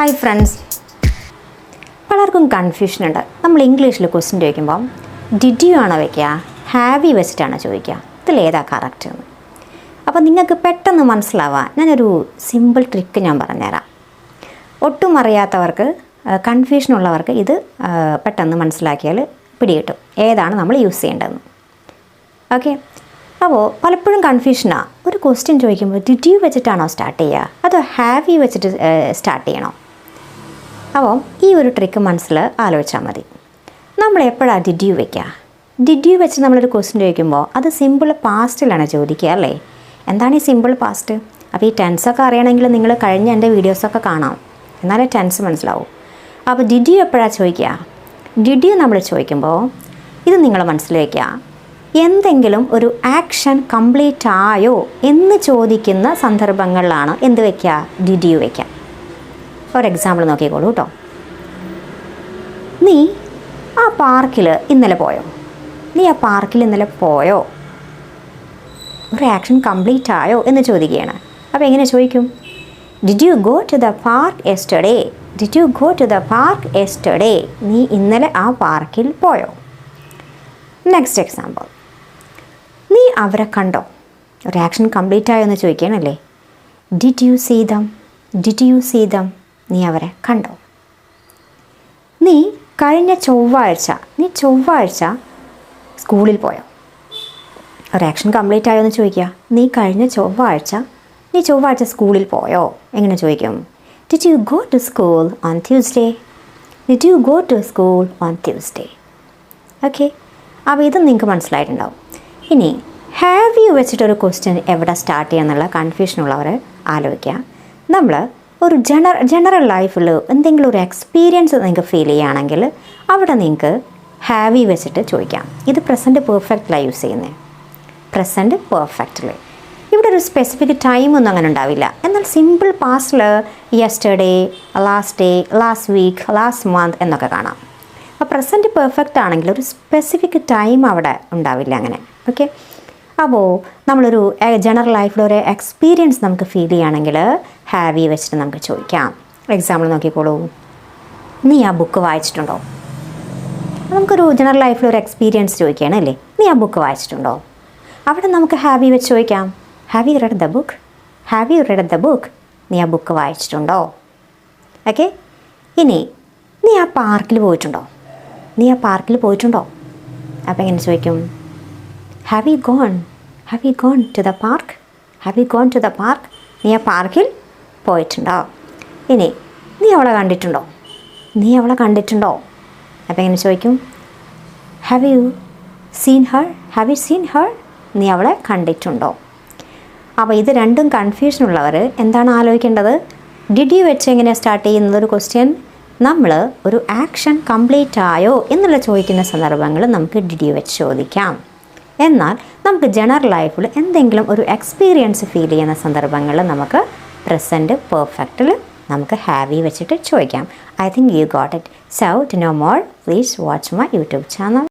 Hi friends, പലർക്കും confusion ഉണ്ട്. നമ്മൾ ഇംഗ്ലീഷിൽ ക്വസ്റ്റ്യൻ ചോദിക്കുമ്പം ഡിഡ് യു ആണോ വയ്ക്കുക, ഹാവ് യു വെച്ചിട്ടാണോ ചോദിക്കുക, ഇതിലേതാ കറക്റ്റ് എന്ന്. അപ്പോൾ നിങ്ങൾക്ക് പെട്ടെന്ന് മനസ്സിലാവാൻ ഞാനൊരു സിമ്പിൾ ട്രിക്ക് ഞാൻ പറഞ്ഞുതരാം. ഒട്ടും അറിയാത്തവർക്ക്, കൺഫ്യൂഷൻ ഉള്ളവർക്ക് ഇത് പെട്ടെന്ന് മനസ്സിലാക്കിയാൽ പിടികിട്ടും ഏതാണ് നമ്മൾ യൂസ് ചെയ്യേണ്ടതെന്ന്. ഓക്കെ, അപ്പോൾ പലപ്പോഴും കൺഫ്യൂഷനാണ്. ഒരു ക്വസ്റ്റ്യൻ ചോദിക്കുമ്പോൾ ഡിഡ് യു വെച്ചിട്ടാണോ സ്റ്റാർട്ട് ചെയ്യുക അതോ ഹാവ് യു വെച്ചിട്ട് സ്റ്റാർട്ട് ചെയ്യണോ? അപ്പോൾ ഈ ഒരു ട്രിക്ക് മനസ്സിൽ ആലോചിച്ചാൽ മതി. നമ്മൾ എപ്പോഴാണ് ഡിഡ് യു വയ്ക്കുക? ഡിഡ് യു വെച്ച് നമ്മളൊരു ക്വസ്റ്റ്യൻ ചോദിക്കുമ്പോൾ അത് സിമ്പിൾ പാസ്റ്റിലാണ് ചോദിക്കുക അല്ലേ? എന്താണ് ഈ സിമ്പിൾ പാസ്റ്റ്? അപ്പോൾ ഈ ടെൻസൊക്കെ അറിയണമെങ്കിൽ നിങ്ങൾ കഴിഞ്ഞ എൻ്റെ വീഡിയോസൊക്കെ കാണാം, എന്നാലേ ടെൻസ് മനസ്സിലാവും. അപ്പോൾ ഡിഡ് യു എപ്പോഴാണ് ചോദിക്കുക? ഡിഡ് യു നമ്മൾ ചോദിക്കുമ്പോൾ ഇത് നിങ്ങൾ മനസ്സിൽ വയ്ക്കുക, എന്തെങ്കിലും ഒരു ആക്ഷൻ കംപ്ലീറ്റ് ആയോ എന്ന് ചോദിക്കുന്ന സന്ദർഭങ്ങളിലാണ് എന്ത് വയ്ക്കുക? ഡിഡ് യു വയ്ക്കുക. ഒരു എക്സാമ്പിൾ നോക്കിക്കോളൂ കേട്ടോ. നീ ആ പാർക്കിൽ ഇന്നലെ പോയോ? നീ ആ പാർക്കിൽ ഇന്നലെ പോയോ? ഒരു ആക്ഷൻ കംപ്ലീറ്റ് ആയോ എന്ന് ചോദിക്കുകയാണ്. അപ്പോൾ എങ്ങനെ ചോദിക്കും? Did you go to the park yesterday? Did you go to the park yesterday? നീ ഇന്നലെ ആ പാർക്കിൽ പോയോ? നെക്സ്റ്റ് എക്സാമ്പിൾ, നീ അവരെ കണ്ടോ? ഒരു ആക്ഷൻ കംപ്ലീറ്റ് ആയോ എന്ന് ചോദിക്കുകയാണല്ലേ. Did you see them? Did you see them? നീ അവരെ കണ്ടോ? നീ കഴിഞ്ഞ ചൊവ്വാഴ്ച സ്കൂളിൽ പോയോ? ഒരു ആക്ഷൻ കംപ്ലീറ്റ് ആയോ എന്ന് ചോദിക്കുക. നീ ചൊവ്വാഴ്ച സ്കൂളിൽ പോയോ? എങ്ങനെ ചോദിക്കും? Did you go to school on Tuesday? Did you go to school on Tuesday? Okay, അപ്പോൾ ഇത് നിങ്ങൾക്ക് മനസ്സിലായിട്ടുണ്ടാവും. ഇനി ഹാവ് യു വെച്ചിട്ടൊരു ക്വസ്റ്റ്യൻ എവിടെ സ്റ്റാർട്ട് ചെയ്യാന്നുള്ള കൺഫ്യൂഷനുള്ളവർ ആലോചിക്കുക. നമ്മൾ ഒരു ജനറൽ ലൈഫിൽ എന്തെങ്കിലും ഒരു എക്സ്പീരിയൻസ് നിങ്ങൾക്ക് ഫീൽ ചെയ്യുകയാണെങ്കിൽ അവിടെ നിങ്ങൾക്ക് ഹാവ് യു വെച്ചിട്ട് ചോദിക്കാം. ഇത് പ്രസൻറ്റ് പെർഫെക്റ്റിലാണ് യൂസ് ചെയ്യുന്നത്. പ്രസൻറ്റ് പെർഫെക്റ്റിൽ ഇവിടെ ഒരു സ്പെസിഫിക് ടൈമൊന്നും അങ്ങനെ ഉണ്ടാവില്ല. എന്നാൽ സിമ്പിൾ പാസ്റ്റിൽ yesterday, last day, last week, last month എന്നൊക്കെ കാണാം. അപ്പോൾ പ്രസൻറ്റ് പെർഫെക്റ്റ് ആണെങ്കിൽ ഒരു സ്പെസിഫിക് ടൈം അവിടെ ഉണ്ടാവില്ല അങ്ങനെ. ഓക്കെ, അപ്പോൾ നമ്മളൊരു ജനറൽ ലൈഫിലൊരു എക്സ്പീരിയൻസ് നമുക്ക് ഫീൽ ചെയ്യുകയാണെങ്കിൽ ഹാവ് യു വെച്ചിട്ട് നമുക്ക് ചോദിക്കാം. എക്സാമ്പിൾ നോക്കിക്കോളൂ. നീ ആ ബുക്ക് വായിച്ചിട്ടുണ്ടോ? നമുക്കൊരു ജനറൽ ലൈഫിലൊരു എക്സ്പീരിയൻസ് ചോദിക്കുകയാണ് അല്ലേ. നീ ആ ബുക്ക് വായിച്ചിട്ടുണ്ടോ? അവിടെ നമുക്ക് ഹാവ് യു വെച്ച് ചോദിക്കാം. Have you red the book? Have you red the book? നീ ആ ബുക്ക് വായിച്ചിട്ടുണ്ടോ? ഓക്കെ, ഇനി നീ ആ പാർക്കിൽ പോയിട്ടുണ്ടോ? നീ ആ പാർക്കിൽ പോയിട്ടുണ്ടോ? അപ്പോൾ എങ്ങനെ ചോദിക്കും? Have you gone to the park? Have you gone to the park? നീ ആ പാർക്കിൽ പോയിട്ടുണ്ടോ? ഇനി നീ അവളെ കണ്ടിട്ടുണ്ടോ? നീ അവളെ കണ്ടിട്ടുണ്ടോ? അപ്പോൾ എങ്ങനെ ചോദിക്കും? Have you seen Har? Have you seen Har? നീ അവളെ കണ്ടിട്ടുണ്ടോ? അപ്പോൾ ഇത് രണ്ടും കൺഫ്യൂഷനുള്ളവർ എന്താണ് ആലോചിക്കേണ്ടത്? ഡിഡ് യു വെച്ച് എങ്ങനെ സ്റ്റാർട്ട് ചെയ്യുന്നത് ഒരു ക്വസ്റ്റ്യൻ? നമ്മൾ ഒരു ആക്ഷൻ കംപ്ലീറ്റ് ആയോ എന്നുള്ള ചോദിക്കുന്ന സന്ദർഭങ്ങൾ നമുക്ക് ഡിഡ് യു വെച്ച് ചോദിക്കാം. എന്നാൽ നമുക്ക് ജനറൽ ലൈഫിൽ എന്തെങ്കിലും ഒരു എക്സ്പീരിയൻസ് ഫീൽ ചെയ്യുന്ന സന്ദർഭങ്ങളിൽ നമുക്ക് പ്രസൻറ്റ് പെർഫെക്റ്റിൽ നമുക്ക് ഹാവ് യു വെച്ചിട്ട് ചോദിക്കാം. I think you got it. So to know more please watch my YouTube channel.